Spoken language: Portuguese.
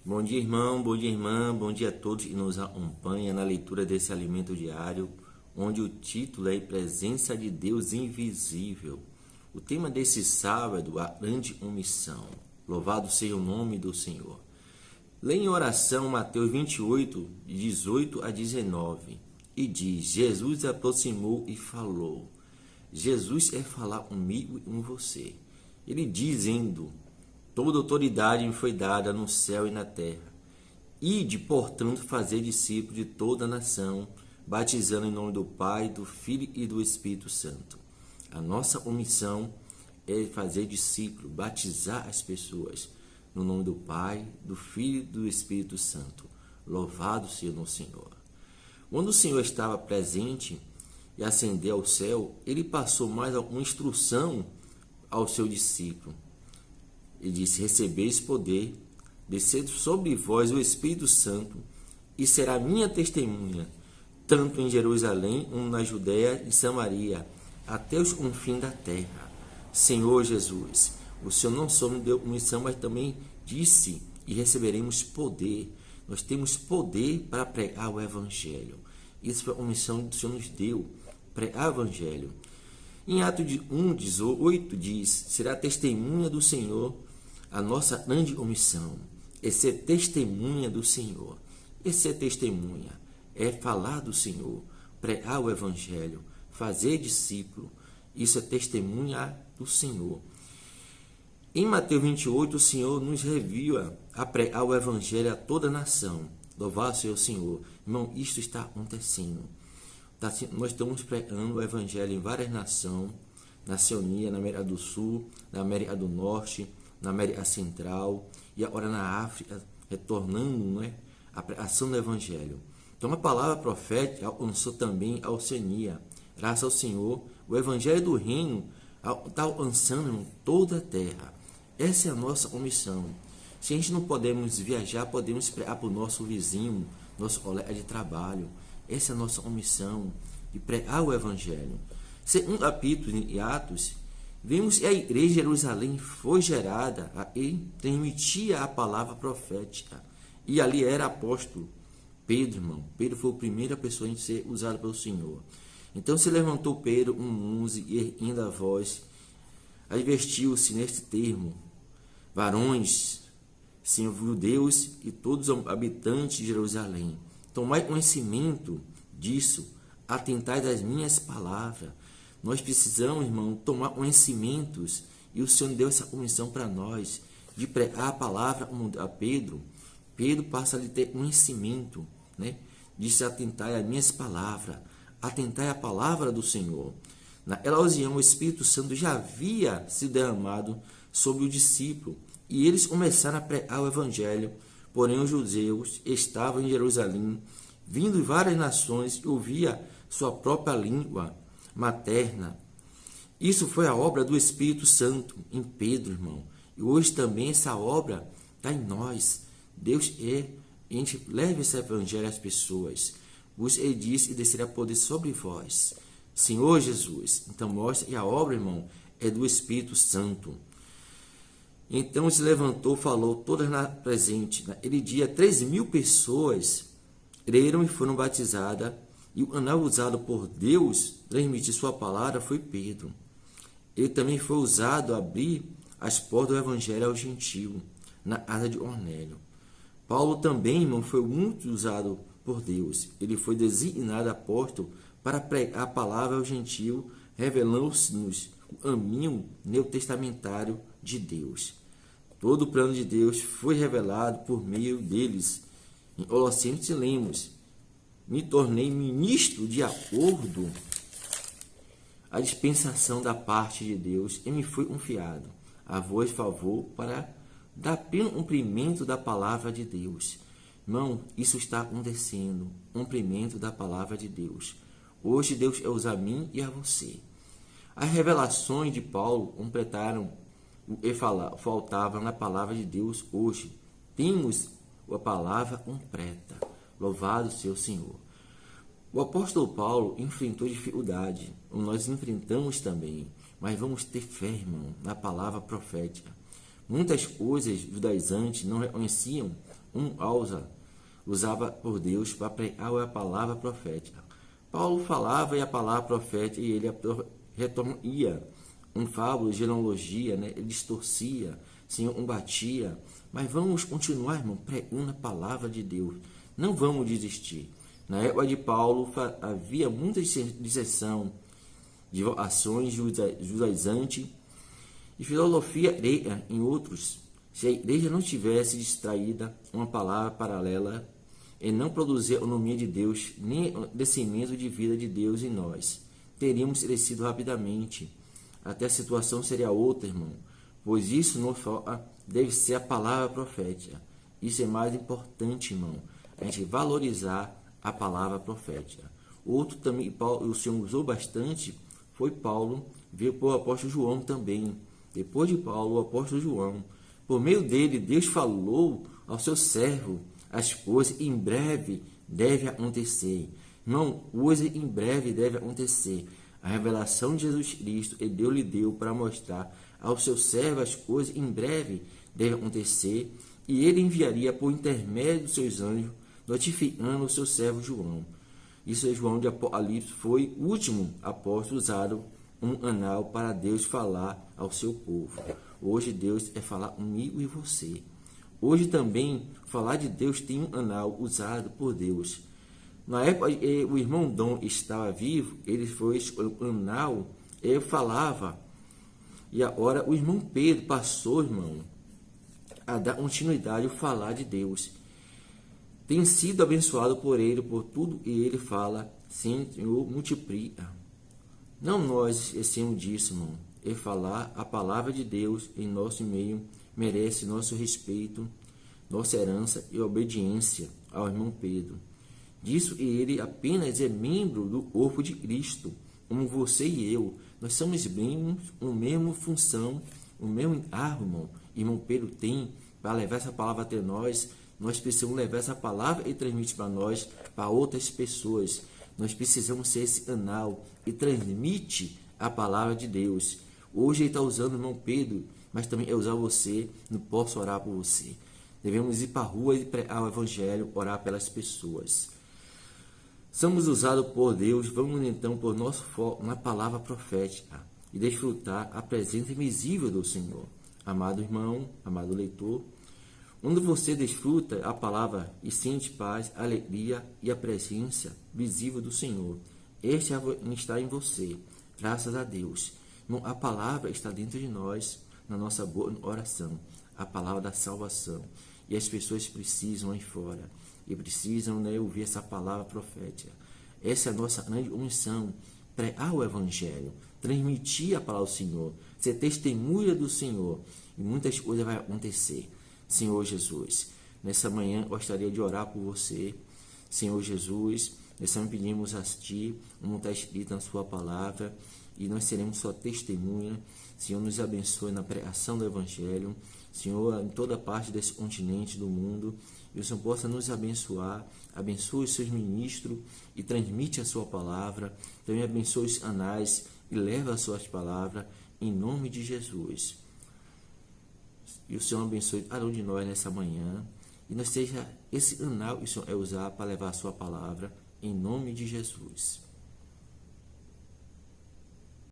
Bom dia, irmão, bom dia, irmã, bom dia a todos que nos acompanham na leitura desse alimento diário, onde o título é Presença de Deus Invisível. O tema desse sábado, a grande omissão. Louvado seja o nome do Senhor. Leia em oração Mateus 28, 18 a 19, e diz: Jesus aproximou e falou. Jesus é falar comigo e com você. Ele dizendo: toda autoridade me foi dada no céu e na terra. Ide, portanto, fazer discípulos de toda a nação, batizando em nome do Pai, do Filho e do Espírito Santo. A nossa omissão é fazer discípulos, batizar as pessoas no nome do Pai, do Filho e do Espírito Santo. Louvado seja o Senhor. Quando o Senhor estava presente e ascendeu ao céu, ele passou mais alguma instrução ao seu discípulo. Ele disse: recebeis poder, descer sobre vós o Espírito Santo, e será minha testemunha, tanto em Jerusalém como na Judéia e Samaria, até os confins da terra. Senhor Jesus, o Senhor não só me deu missão, mas também disse: e receberemos poder. Nós temos poder para pregar o Evangelho. Isso foi uma missão que o Senhor nos deu, pregar o Evangelho. Em Atos 1:18 diz: será testemunha do Senhor a nossa grande omissão. É ser testemunha do Senhor. E ser testemunha é falar do Senhor, pregar o Evangelho, fazer discípulo. Isso é testemunha do Senhor. Em Mateus 28, o Senhor nos envia a pregar o Evangelho a toda a nação. Louvado seja o Senhor. Irmão, isto está acontecendo. Nós estamos pregando o Evangelho em várias nações, na Oceania, na América do Sul, na América do Norte, na América Central e agora na África, retornando, a pregação do Evangelho. Então a palavra profética alcançou também a Oceania. Graças ao Senhor, o Evangelho do Reino está alcançando toda a terra. Essa é a nossa omissão. Se a gente não podemos viajar, podemos pregar para o nosso vizinho, nosso colega de trabalho. Essa é a nossa omissão, de pregar o Evangelho. Segundo capítulo em Atos, vemos que a igreja de Jerusalém foi gerada e transmitia a palavra profética. E ali era apóstolo Pedro, irmão. Pedro foi a primeira pessoa a ser usada pelo Senhor. Então se levantou Pedro, um músico, e erguendo a voz, advertiu-se neste termo: varões, Senhor judeus e todos os habitantes de Jerusalém, tomai conhecimento disso, atentai das minhas palavras. Nós precisamos, irmão, tomar conhecimentos, e o Senhor deu essa comissão para nós, de pregar a palavra a Pedro. Pedro passa a ter conhecimento, de se atentar às minhas palavras, atentar à palavra do Senhor. Naquela ocasião, o Espírito Santo já havia sido derramado sobre o discípulo, e eles começaram a pregar o Evangelho. Porém, os judeus estavam em Jerusalém, vindo de várias nações, e ouvia sua própria língua materna. Isso foi a obra do Espírito Santo em Pedro, irmão. E hoje também essa obra está em nós. Deus a gente leva esse Evangelho às pessoas. Ele disse: e descerá poder sobre vós. Senhor Jesus. Então mostra que a obra, irmão, é do Espírito Santo. Então se levantou, falou, todas na presente. Naquele dia, 3.000 pessoas creram e foram batizadas. E o canal usado por Deus transmitir sua palavra foi Pedro. Ele também foi usado a abrir as portas do Evangelho ao gentio, na casa de Cornélio. Paulo também, irmão, foi muito usado por Deus. Ele foi designado apóstolo para pregar a palavra ao gentio, revelando-nos o caminho neotestamentário de Deus. Todo o plano de Deus foi revelado por meio deles. Em Colossenses lemos: me tornei ministro de acordo à dispensação da parte de Deus, e me foi confiado a vós favor para dar pleno cumprimento da palavra de Deus. Irmão, isso está acontecendo, cumprimento da palavra de Deus. Hoje Deus quer usar a mim e a você. As revelações de Paulo completaram o que faltava na palavra de Deus hoje. Temos a palavra completa. Louvado seja o Senhor. O apóstolo Paulo enfrentou dificuldade, como nós enfrentamos também, mas vamos ter fé, irmão, na palavra profética. Muitas coisas judaizantes não reconheciam usava por Deus para pregar a palavra profética. Paulo falava e a palavra profética e ele retornia fábula, genealogia, né? Ele distorcia, Senhor, batia. Mas vamos continuar, irmão, pregando a palavra de Deus. Não vamos desistir. Na época de Paulo havia muita disseção de ações judaizantes e filosofia grega em outros. Se a igreja não tivesse distraída uma palavra paralela e não produzir a economia de Deus, nem o descimento de vida de Deus em nós, teríamos crescido rapidamente. Até a situação seria outra, irmão, pois isso não deve ser a palavra profética. Isso é mais importante, irmão, a gente valorizar a palavra profética. Outro também, o Senhor usou bastante, foi Paulo, veio para o apóstolo João também. Depois de Paulo, o apóstolo João, por meio dele, Deus falou ao seu servo as coisas em breve devem acontecer. Irmão, hoje em breve deve acontecer. A revelação de Jesus Cristo, e Deus lhe deu para mostrar ao seu servo as coisas em breve devem acontecer, e ele enviaria por intermédio dos seus anjos, notificando o seu servo João. Isso é João de Apocalipse, foi o último apóstolo usado um anal para Deus falar ao seu povo. Hoje Deus é falar comigo e você. Hoje também, falar de Deus tem um anal usado por Deus. Na época o irmão Dom estava vivo, ele foi o anal, ele falava. E agora o irmão Pedro passou, irmão, a dar continuidade a falar de Deus. Tem sido abençoado por ele, por tudo que ele fala, Senhor, multiplica. Não nós esquecemos disso, irmão. E falar a palavra de Deus em nosso meio merece nosso respeito, nossa herança e obediência ao irmão Pedro. Disso ele apenas é membro do corpo de Cristo, como você e eu. Nós somos membros, uma mesma função, o mesmo encargo, irmão. Irmão Pedro tem para levar essa palavra até nós. Nós precisamos levar essa palavra e transmitir para nós, para outras pessoas. Nós precisamos ser esse canal e transmite a palavra de Deus. Hoje ele está usando o irmão Pedro, mas também é usar você. Não posso orar por você. Devemos ir para a rua e pregar o evangelho, orar pelas pessoas. Somos usados por Deus, vamos então por nosso foco na palavra profética e desfrutar a presença invisível do Senhor. Amado irmão, amado leitor, onde você desfruta a palavra e sente paz, alegria e a presença visível do Senhor, este está em você, graças a Deus. A palavra está dentro de nós, na nossa boa oração, a palavra da salvação. E as pessoas precisam aí fora, e precisam ouvir essa palavra profética. Essa é a nossa grande missão, pregar o Evangelho, transmitir a palavra do Senhor, ser testemunha do Senhor, e muitas coisas vão acontecer. Senhor Jesus, nessa manhã gostaria de orar por você. Senhor Jesus, nós também pedimos a Ti, como está escrito na Sua palavra, e nós seremos Sua testemunha. Senhor, nos abençoe na pregação do Evangelho. Senhor, em toda parte desse continente do mundo, e o Senhor possa nos abençoar, abençoe os seus ministros e transmite a sua palavra, também abençoe os anais e leva as suas palavras, em nome de Jesus. E o Senhor abençoe cada um de nós nessa manhã, e nós seja esse anal que o Senhor é usar para levar a sua palavra, em nome de Jesus.